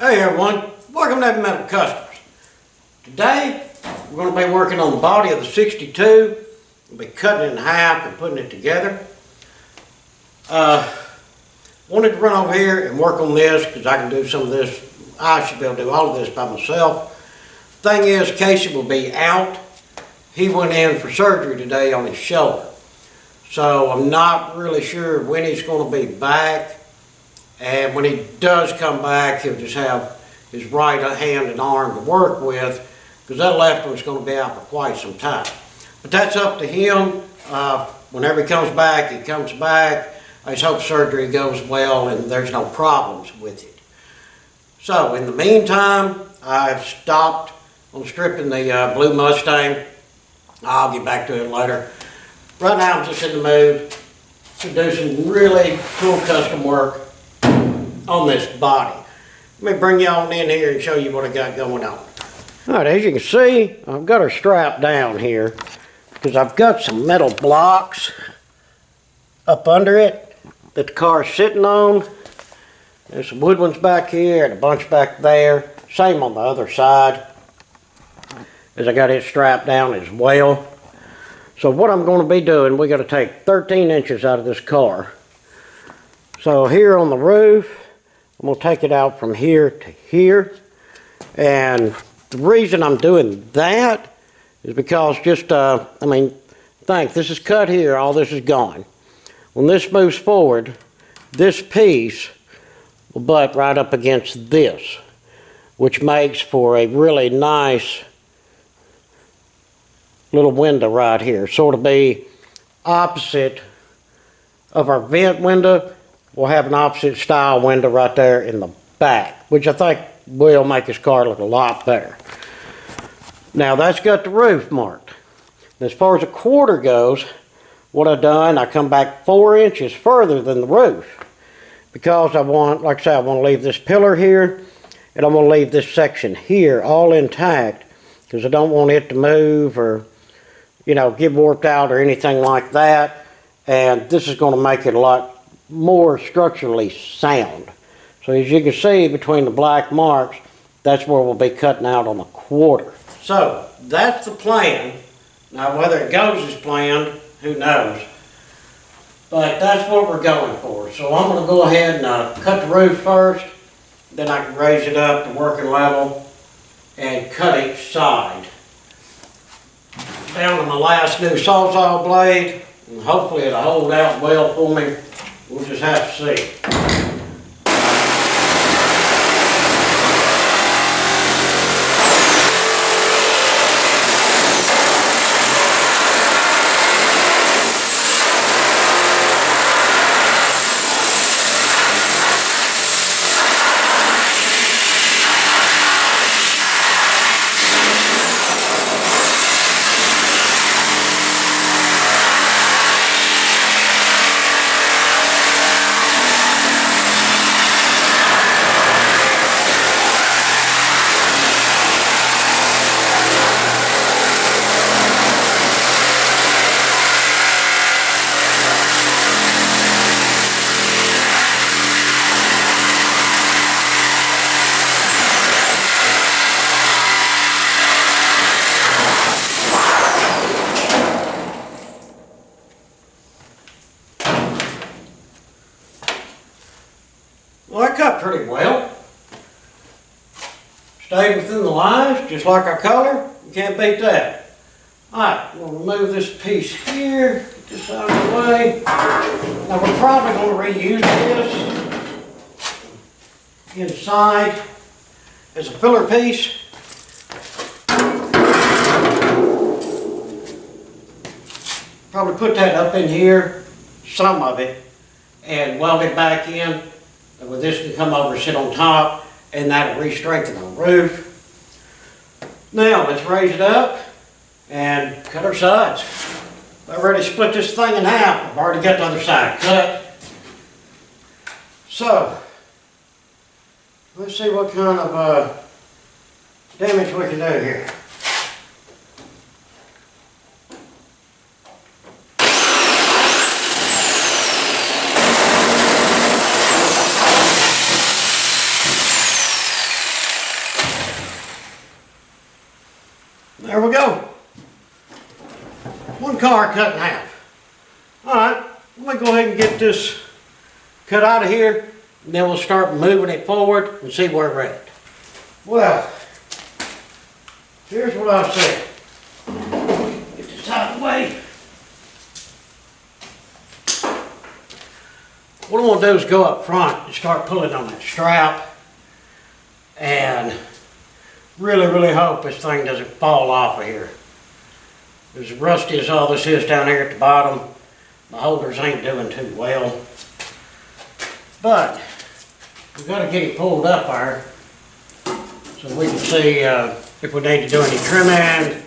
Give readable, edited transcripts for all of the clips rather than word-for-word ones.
Hey everyone, welcome to Heavy Metal Customers. Today we're going to be working on the body of the 62. We'll be cutting it in half and putting it together. Wanted to run over here and work on this because I can do some of this. I should be able to do all of this by myself. Thing is, Casey will be out. He went in for surgery today on his shoulder. So I'm not really sure when he's going to be back. And when he does come back, he'll just have his right hand and arm to work with, because that left one's going to be out for quite some time. But that's up to him. Whenever he comes back, he comes back. I just hope surgery goes well and there's no problems with it. So in the meantime, I've stopped on stripping the blue Mustang. I'll get back to it later. Right now I'm just in the mood to do some really cool custom work on this body. Let me bring y'all in here and show you what I got going on. Alright, as you can see, I've got her strapped down here because I've got some metal blocks up under it that the car's sitting on. There's some wood ones back here and a bunch back there. Same on the other side, as I got it strapped down as well. So what I'm going to be doing, we got to take 13 inches out of this car. So here on the roof, I'm going to take it out from here to here. And the reason I'm doing that is because just, think, this is cut here, all this is gone. When this moves forward, this piece will butt right up against this, which makes for a really nice little window right here. Sort of be opposite of our vent window. We'll have an opposite style window right there in the back, which I think will make this car look a lot better. Now that's got the roof marked. As far as a quarter goes, what I've done, I come back 4 inches further than the roof, because I want, like I said, I want to leave this pillar here, and I'm going to leave this section here all intact, because I don't want it to move or, you know, get warped out or anything like that. And this is going to make it a lot more structurally sound. So as you can see between the black marks, that's where we'll be cutting out on a quarter. So that's the plan. Now whether it goes as planned, who knows? But that's what we're going for. So I'm going to go ahead and cut the roof first, then I can raise it up to working level and cut each side. Down to my last new sawzall blade, and hopefully it'll hold out well for me. We'll just have to see. Well, I cut pretty well. Stayed within the lines, just like our color. You can't beat that. Alright, we'll remove this piece here, get this out of the way. Now we're probably going to reuse this inside as a filler piece. Probably put that up in here, some of it, and weld it back in. Where this can come over and sit on top, and that'll re-strengthen the roof. Now let's raise it up and cut our sides. I've already split this thing in half. I've already got the other side cut. So let's see what kind of damage we can do here. car cut in half. All right, let me go ahead and get this cut out of here, and then we'll start moving it forward and see where we're at. Well, here's what I said. Get this out of the way. What I want to do is go up front and start pulling on that strap, and really hope this thing doesn't fall off of here. As rusty as all this is down here at the bottom, my holders ain't doing too well. But we've got to get it pulled up there so we can see if we need to do any trimming,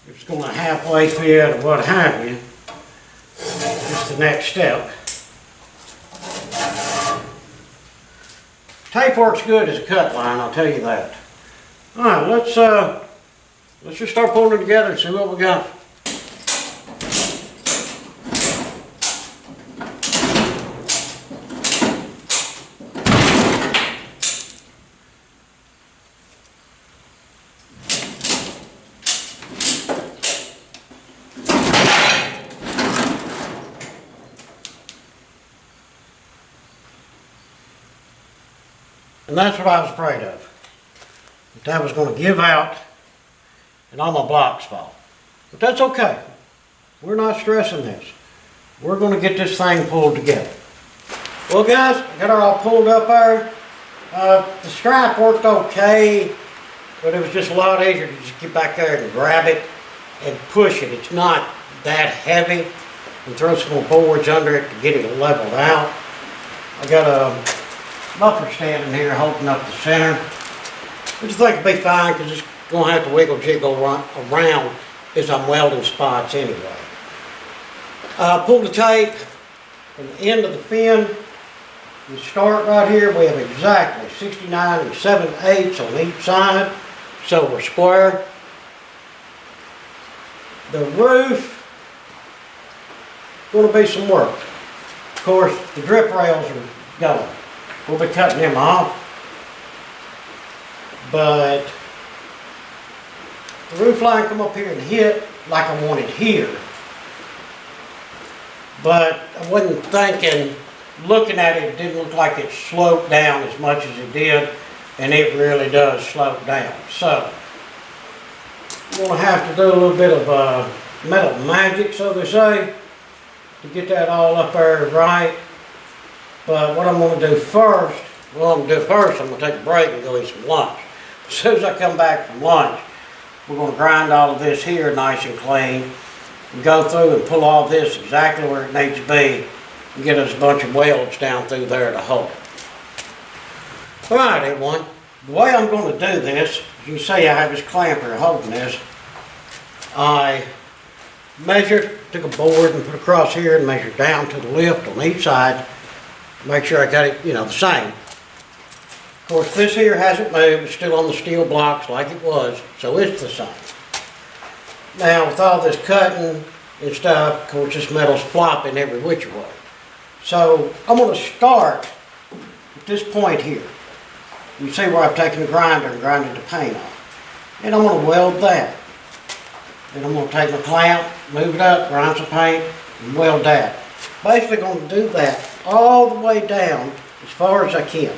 if it's going to halfway fit or what have you. Just the next step. Tape works good as a cut line, I'll tell you that. All right, let's just start pulling it together and see what we got. And that's what I was afraid of. That was going to give out and all my blocks fall. But that's okay. We're not stressing this. We're going to get this thing pulled together. Well guys, I got her all pulled up there. The strap worked okay, but it was just a lot easier to just get back there and grab it and push it. It's not that heavy. And throw some more boards under it to get it leveled out. I got a buffer stand in here holding up the center, which I think will be fine because it's going to have to wiggle jiggle around as I'm welding spots anyway. Pull the tape from the end of the fin. We start right here. We have exactly 69 7/8 on each side, so we're square. The roof, going to be some work. Of course, the drip rails are going. We'll be cutting them off, but the roof line come up here and hit like I wanted here. But I wasn't thinking, looking at it, it didn't look like it sloped down as much as it did, and it really does slope down. So, we're going to have to do a little bit of metal magic, so they say, to get that all up there right. But what I'm going to do first, I'm going to take a break and go eat some lunch. As soon as I come back from lunch, we're going to grind all of this here nice and clean, and go through and pull all this exactly where it needs to be, and get us a bunch of welds down through there to hold it. Alright everyone, the way I'm going to do this, as you see I have this clamper holding this. I measured, took a board and put across here and measured down to the lift on each side. Make sure I got it, the same. Of course, this here hasn't moved. It's still on the steel blocks like it was, so it's the same. Now, with all this cutting and stuff, of course, this metal's flopping every which way. So, I'm going to start at this point here. You see where I've taken the grinder and grinded the paint off. And I'm going to weld that. Then I'm going to take my clamp, move it up, grind some paint, and weld that. Basically going to do that all the way down as far as I can.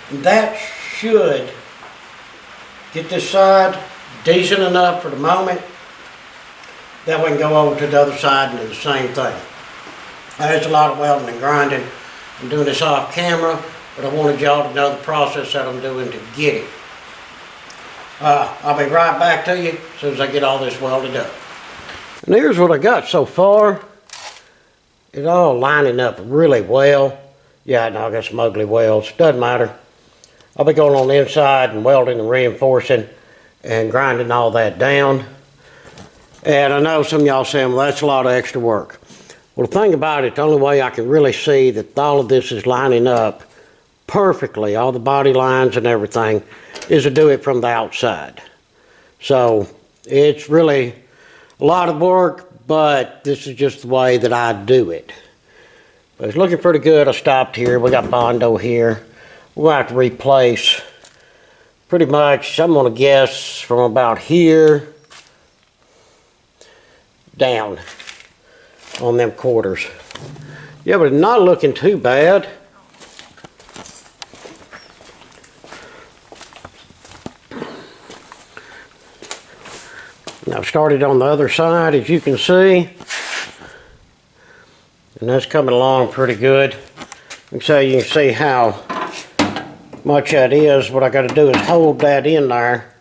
And that should get this side decent enough for the moment that we can go over to the other side and do the same thing. There's a lot of welding and grinding. I'm doing this off camera, but I wanted y'all to know the process that I'm doing to get it. I'll be right back to you as soon as I get all this welded up. And here's what I got so far. It's all lining up really well. Yeah, no, I got some ugly welds. Doesn't matter. I'll be going on the inside and welding and reinforcing and grinding all that down. And I know some of y'all saying, well, that's a lot of extra work. Well, the thing about it, the only way I can really see that all of this is lining up perfectly, all the body lines and everything, is to do it from the outside. So it's really a lot of work, but this is just the way that I do it. But it's looking pretty good. I stopped here. We got Bondo here. We're going to have to replace pretty much, I'm going to guess, from about here down on them quarters. Yeah, but not looking too bad. And I've started on the other side, as you can see. And that's coming along pretty good. And so you can see how much that is. What I got to do is hold that in there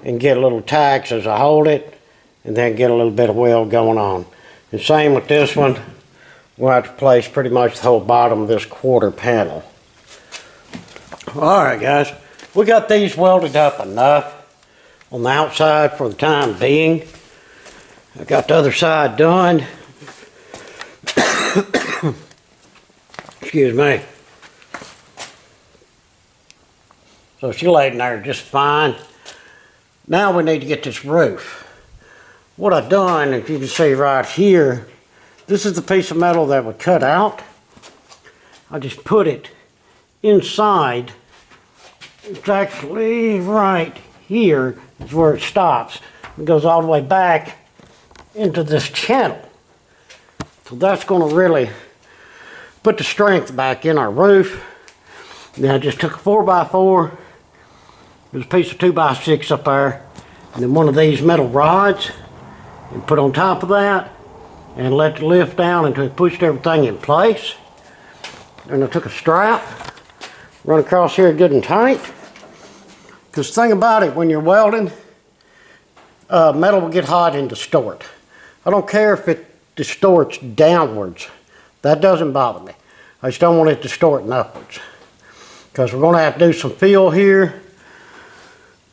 and get a little tax as I hold it, and then get a little bit of weld going on. And same with this one. We'll have to place pretty much the whole bottom of this quarter panel. Alright guys, we got these welded up enough on the outside for the time being. I got the other side done. Excuse me. So she laid in there just fine. Now we need to get this roof. What I've done, if you can see right here, this is the piece of metal that we cut out. I just put it inside. It's actually right here is where it stops. It goes all the way back into this channel. So that's going to really put the strength back in our roof. Then I just took a 4x4. There's a piece of 2x6 up there. And then one of these metal rods. And put on top of that. And let it lift down until it pushed everything in place. And I took a strap. Run across here good and tight. Because the thing about it, when you're welding, metal will get hot and distort. I don't care if it distorts downwards. That doesn't bother me. I just don't want it distorting upwards. Because we're going to have to do some fill here.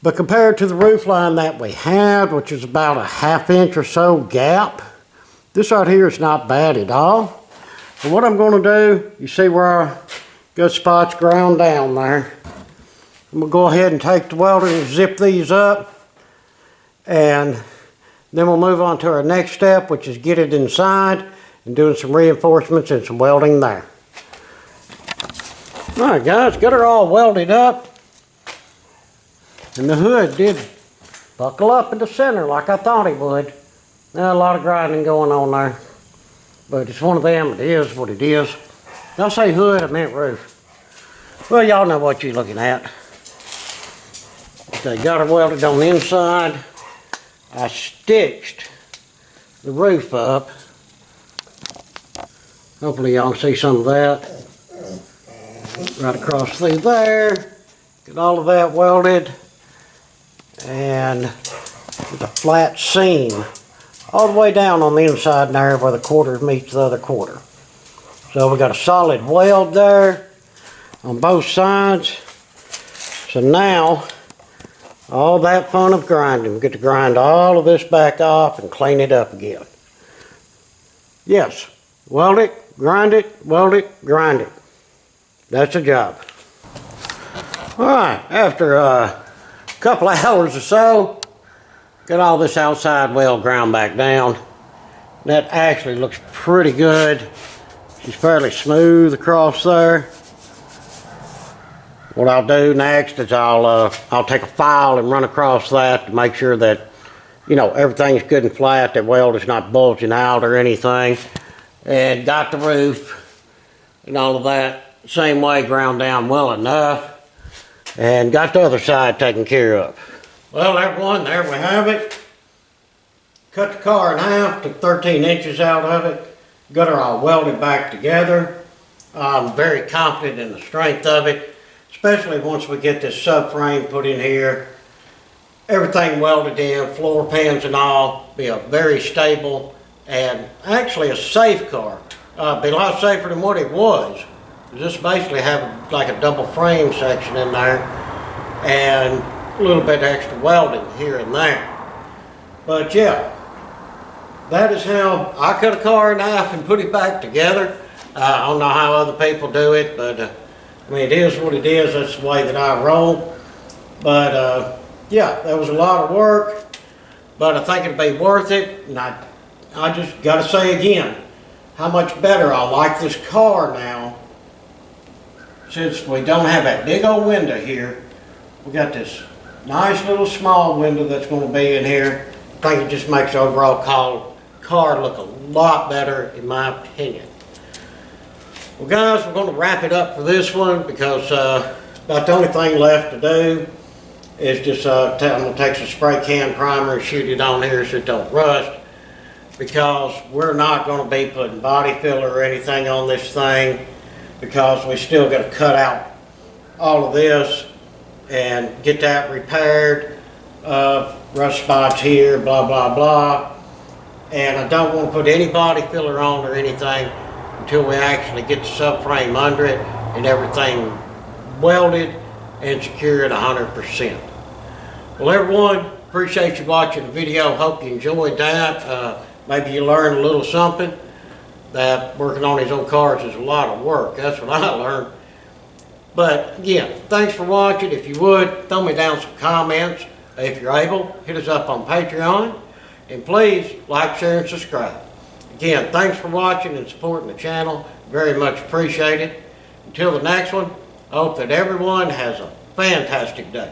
But compared to the roof line that we had, which is about a 1/2 inch or so gap, this right here is not bad at all. But what I'm going to do, you see where our good spots ground down there. I'm going to go ahead and take the welder and zip these up. And then we'll move on to our next step, which is get it inside and doing some reinforcements and some welding there. Alright guys, got her all welded up. And the hood did buckle up in the center like I thought it would. Now a lot of grinding going on there. But it's one of them, it is what it is. Did I say hood? I meant roof. Well, y'all know what you're looking at. Okay, got her welded on the inside. I stitched the roof up. Hopefully y'all can see some of that. Right across through there. Get all of that welded. And with a flat seam all the way down on the inside there where the quarter meets the other quarter. So we got a solid weld there on both sides. So now all that fun of grinding, we get to grind all of this back off and clean it up again. Yes, weld it, grind it, weld it, grind it. That's the job. Alright, after a couple of hours or so, got all this outside weld ground back down. That actually looks pretty good. She's fairly smooth across there. What I'll do next is I'll take a file and run across that to make sure that, you know, everything's good and flat, that weld is not bulging out or anything. And got the roof and all of that same way ground down well enough. And got the other side taken care of. Well everyone, there we have it. Cut the car in half, took 13 inches out of it. Got her all welded back together. I'm very confident in the strength of it, especially once we get this subframe put in here. Everything welded in, floor pans and all, be a very stable and actually a safe car. Be a lot safer than what it was. Just basically have like a double frame section in there and a little bit extra welding here and there. But yeah, that is how I cut a car in half and put it back together. I don't know how other people do it, but I mean, it is what it is. That's the way that I roll. But yeah, that was a lot of work, but I think it'd be worth it. And I just got to say again, how much better I like this car now. Since we don't have that big old window here, we got this nice little small window that's going to be in here. think it just makes the overall car look a lot better, in my opinion. Well guys, we're going to wrap it up for this one because about the only thing left to do is just I'm going to take some spray can primer and shoot it on here so it don't rust, because we're not going to be putting body filler or anything on this thing, because we still got to cut out all of this and get that repaired. Rust spots here, blah blah blah, and I don't want to put any body filler on or anything until we actually get the subframe under it and everything welded and secured 100%. Well everyone, appreciate you watching the video. Hope you enjoyed that. Maybe you learned a little something, that working on these old cars is a lot of work. That's what I learned. But again, thanks for watching. If you would, throw me down some comments. If you're able, hit us up on Patreon. And please like, share, and subscribe. Again, thanks for watching and supporting the channel. Very much appreciated. Until the next one, I hope that everyone has a fantastic day.